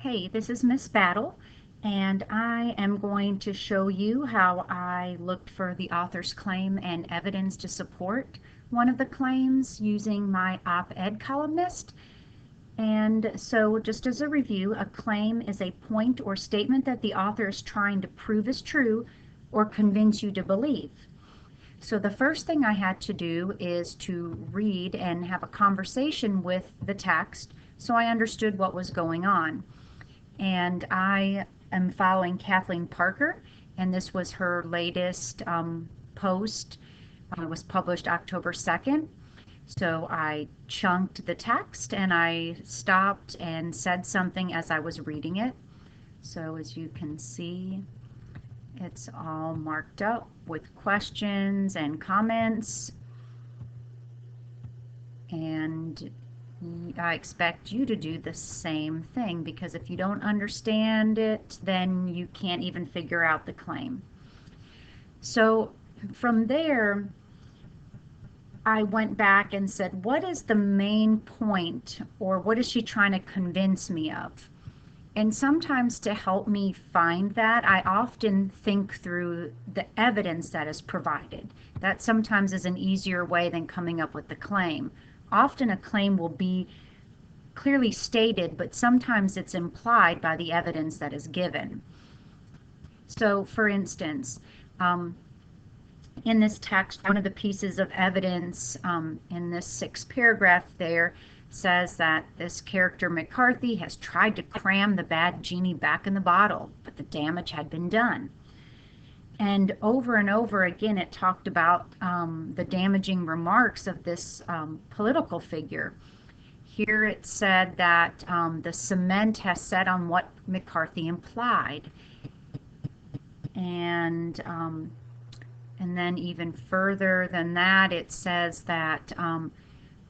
Hey, this is Miss Battle, and I am going to show you how I looked for the author's claim and evidence to support one of the claims using my op-ed columnist. And so just as a review, a claim is a point or statement that the author is trying to prove is true or convince you to believe. So the first thing I had to do is to read and have a conversation with the text so I understood what was going on. And I am following Kathleen Parker, and this was her latest post. It was published October 2nd. So I chunked the text and I stopped and said something as I was reading it. So as you can see, it's all marked up with questions and comments. And I expect you to do the same thing, because if you don't understand it, then you can't even figure out the claim. So from there, I went back and said, what is the main point, or what is she trying to convince me of? And sometimes to help me find that, I often think through the evidence that is provided. That sometimes is an easier way than coming up with the claim. Often a claim will be clearly stated, but sometimes it's implied by the evidence that is given. So, for instance, in this text, one of the pieces of evidence in this 6th paragraph there says that this character McCarthy has tried to cram the bad genie back in the bottle, but the damage had been done. And over again, it talked about the damaging remarks of this political figure. Here it said that the cement has set on what McCarthy implied. And then even further than that, it says that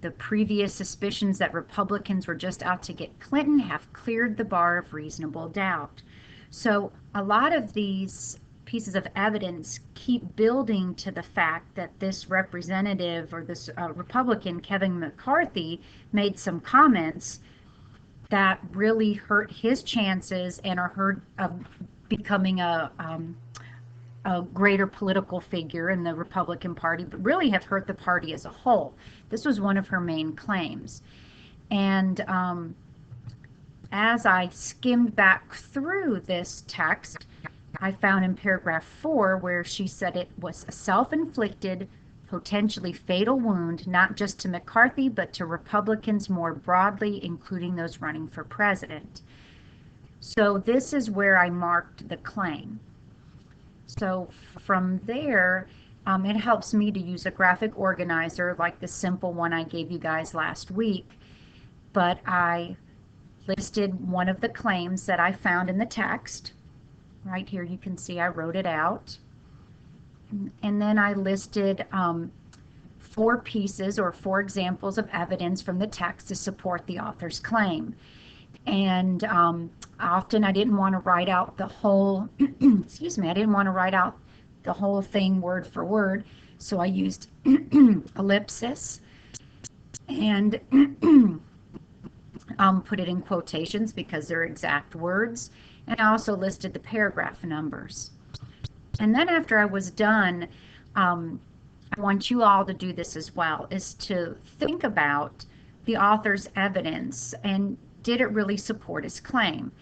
the previous suspicions that Republicans were just out to get Clinton have cleared the bar of reasonable doubt. So a lot of these pieces of evidence keep building to the fact that this representative, or this Republican, Kevin McCarthy, made some comments that really hurt his chances and are hurt of becoming a greater political figure in the Republican Party, but really have hurt the party as a whole. This was one of her main claims. And as I skimmed back through this text, I found in paragraph 4 where she said it was a self-inflicted, potentially fatal wound, not just to McCarthy, but to Republicans more broadly, including those running for president. So this is where I marked the claim. So from there, it helps me to use a graphic organizer like the simple one I gave you guys last week. But I listed one of the claims that I found in the text. Right here you can see I wrote it out. And then I listed 4 pieces or 4 examples of evidence from the text to support the author's claim. And often I didn't want to write out the whole, excuse me, I didn't want to write out the whole thing word for word. So I used ellipsis and put it in quotations because they're exact words. And I also listed the paragraph numbers. And then after I was done, I want you all to do this as well, is to think about the author's evidence and did it really support his claim?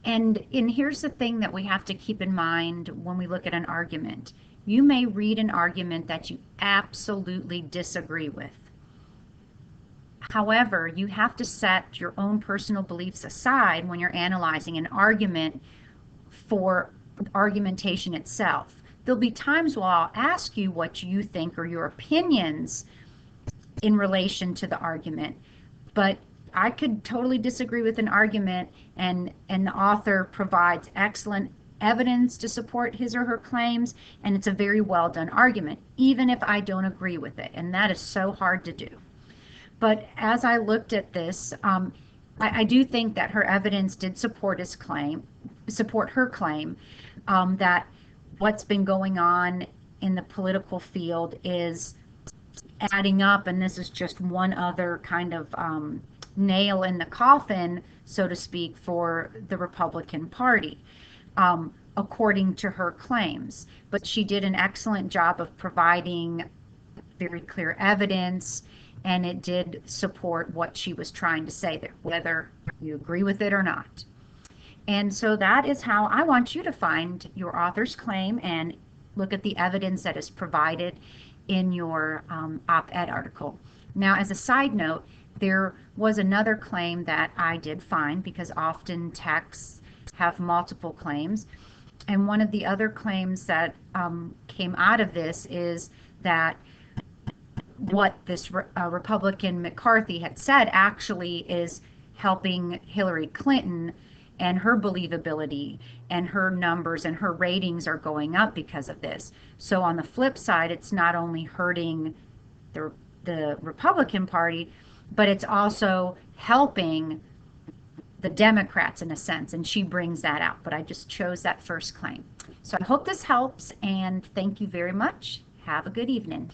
And here's the thing that we have to keep in mind when we look at an argument. You may read an argument that you absolutely disagree with. However, you have to set your own personal beliefs aside when you're analyzing an argument for argumentation itself. There'll be times where I'll ask you what you think or your opinions in relation to the argument, but I could totally disagree with an argument, and the author provides excellent evidence to support his or her claims, and it's a very well done argument, even if I don't agree with it, and that is so hard to do. But as I looked at this, I do think that her evidence did support her claim, that what's been going on in the political field is adding up, and this is just one other kind of nail in the coffin, so to speak, for the Republican Party, according to her claims. But she did an excellent job of providing very clear evidence, and it did support what she was trying to say there, whether you agree with it or not. And so that is how I want you to find your author's claim and look at the evidence that is provided in your op-ed article. Now, as a side note, there was another claim that I did find, because often texts have multiple claims. And one of the other claims that came out of this is that what this Republican McCarthy had said actually is helping Hillary Clinton and her believability, and her numbers and her ratings are going up because of this. So on the flip side, it's not only hurting the Republican Party, but it's also helping the Democrats in a sense, and she brings that out. But I just chose that first claim. So I hope this helps, and thank you very much. Have a good evening.